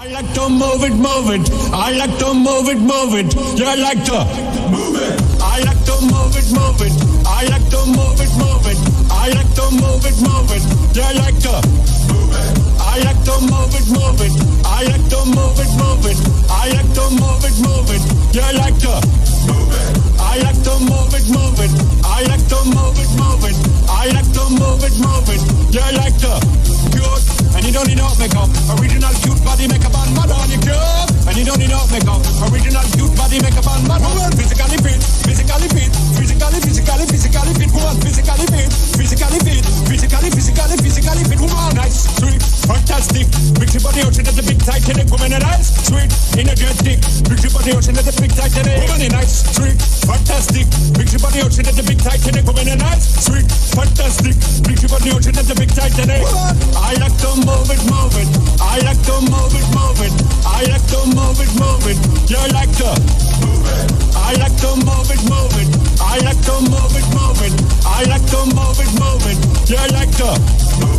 I like to move it, move it. I like to move it, move it. You like to move it. I like to move it, move it. I like to move it, move it. I like to move it, move it. You like to move it. I like to move it, move it. I like to move it, move it. I like to move it, move it. You like to move it. I like to move it, move it. I like to move it, move it. I like to move it, move it. You like to cute, and you don't need no makeup. Original cute body make a band mad on you cute, and you don't need no makeup. Original cute body make a band mad on. Physically fit, physically fit, physically fit woman. Physically fit, physically fit, physically fit woman. Nice, sweet, fantastic. Big body ocean at the big Titanic woman and nice, sweet, energetic. Big body ocean at the big Titanic woman and nice, sweet, fantastic. Big body ocean at the big Titanic woman and nice, sweet, fantastic. Big body ocean at the big Titanic. I like to move it, move it. I like to move it, move it. I like to move it, move it. You like to move it. I like to move it, move it. I like to move it, move it. I like to move it, move it. You like to move it.